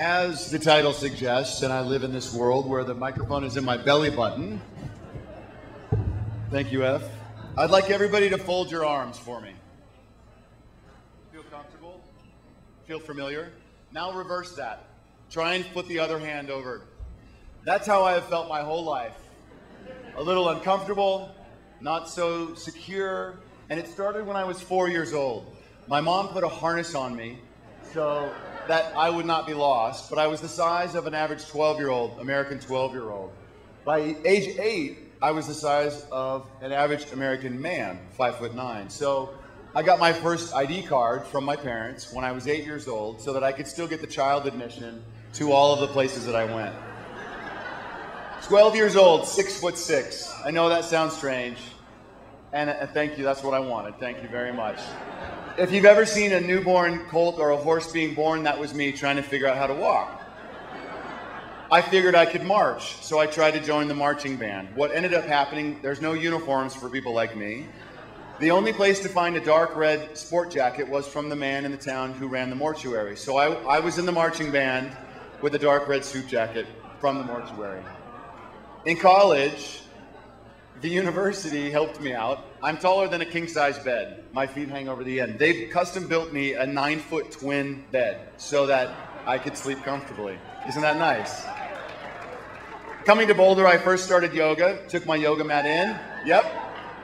As the title suggests, and I live in this world where the microphone is in my belly button. Thank you, F. I'd like everybody to fold your arms for me. Feel comfortable? Feel familiar? Now reverse that. Try and put the other hand over. That's how I have felt my whole life. A little uncomfortable, not so secure, and it started when I was 4 years old. My mom put a harness on me so that I would not be lost, but I was the size of an average 12-year-old, American 12-year-old. By age 8, I was the size of an average American man, 5'9". So I got my first ID card from my parents when I was 8 years old so that I could still get the child admission to all of the places that I went. 12 years old, 6'6". I know that sounds strange, and thank you, that's what I wanted. Thank you very much. If you've ever seen a newborn colt or a horse being born, that was me trying to figure out how to walk. I figured I could march, so I tried to join the marching band. What ended up happening, there's no uniforms for people like me. The only place to find a dark red sport jacket was from the man in the town who ran the mortuary. So I was in the marching band with a dark red suit jacket from the mortuary. In college, the university helped me out. I'm taller than a king-size bed. My feet hang over the end. They custom built me a 9-foot twin bed so that I could sleep comfortably. Isn't that nice? Coming to Boulder, I first started yoga, took my yoga mat in. Yep.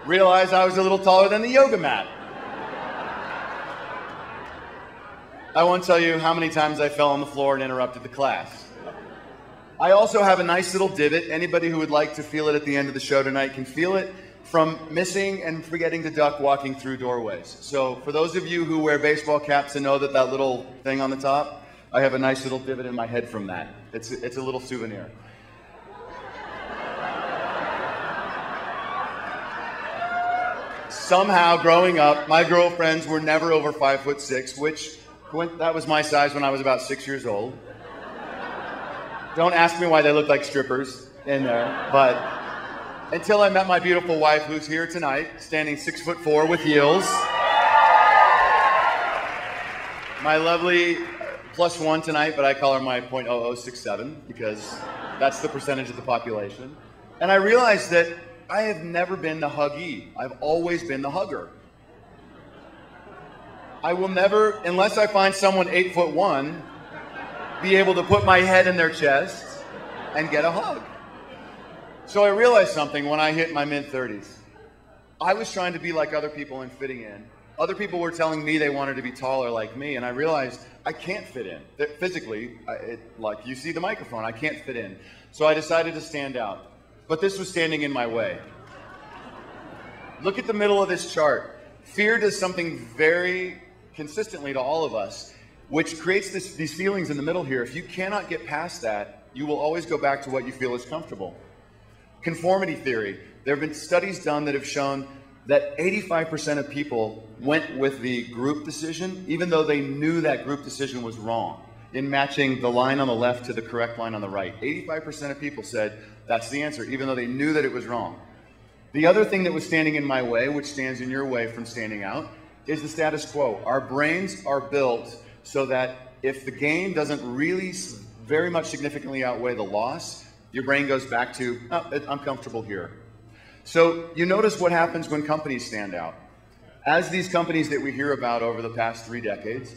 Realized I was a little taller than the yoga mat. I won't tell you how many times I fell on the floor and interrupted the class. I also have a nice little divot. Anybody who would like to feel it at the end of the show tonight can feel it from missing and forgetting to duck walking through doorways. So for those of you who wear baseball caps and know that little thing on the top, I have a nice little divot in my head from that. It's a little souvenir. Somehow, growing up, my girlfriends were never over 5'6", which that was my size when I was about 6 years old. Don't ask me why they look like strippers in there, but until I met my beautiful wife, who's here tonight, standing 6'4" with heels. My lovely +1 tonight, but I call her my .0067 because that's the percentage of the population. And I realized that I have never been the huggy. I've always been the hugger. I will never, unless I find someone 8'1", be able to put my head in their chest and get a hug. So I realized something when I hit my mid-30s. I was trying to be like other people and fitting in. Other people were telling me they wanted to be taller like me, and I realized I can't fit in. Physically, like you see the microphone, I can't fit in. So I decided to stand out. But this was standing in my way. Look at the middle of this chart. Fear does something very consistently to all of us, which creates these feelings in the middle here. If you cannot get past that, you will always go back to what you feel is comfortable. Conformity theory. There have been studies done that have shown that 85% of people went with the group decision, even though they knew that group decision was wrong, in matching the line on the left to the correct line on the right. 85% of people said that's the answer, even though they knew that it was wrong. The other thing that was standing in my way, which stands in your way from standing out, is the status quo. Our brains are built so that if the gain doesn't really very much significantly outweigh the loss, your brain goes back to, oh, I'm comfortable here. So you notice what happens when companies stand out. As these companies that we hear about over the past 3 decades,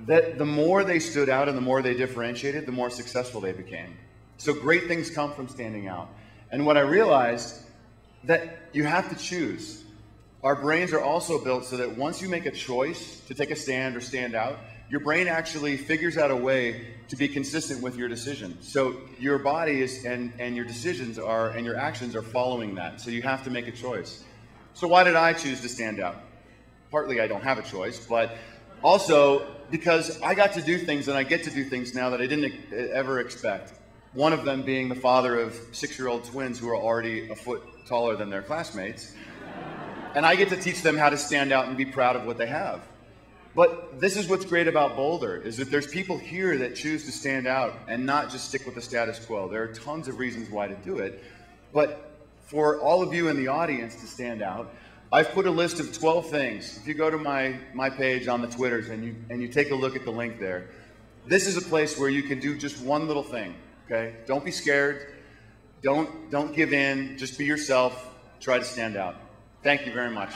that the more they stood out and the more they differentiated, the more successful they became. So great things come from standing out. And what I realized, that you have to choose. Our brains are also built so that once you make a choice to take a stand or stand out, your brain actually figures out a way to be consistent with your decision. So your body is, and your decisions are, and your actions are following that. So you have to make a choice. So why did I choose to stand out? Partly I don't have a choice, but also because I got to do things, and I get to do things now that I didn't ever expect. One of them being the father of 6-year-old twins who are already a foot taller than their classmates. And I get to teach them how to stand out and be proud of what they have. But this is what's great about Boulder, is that there's people here that choose to stand out and not just stick with the status quo. There are tons of reasons why to do it. But for all of you in the audience to stand out, I've put a list of 12 things. If you go to my page on the Twitters and you take a look at the link there, this is a place where you can do just one little thing, okay? Don't be scared. Don't give in. Just be yourself. Try to stand out. Thank you very much.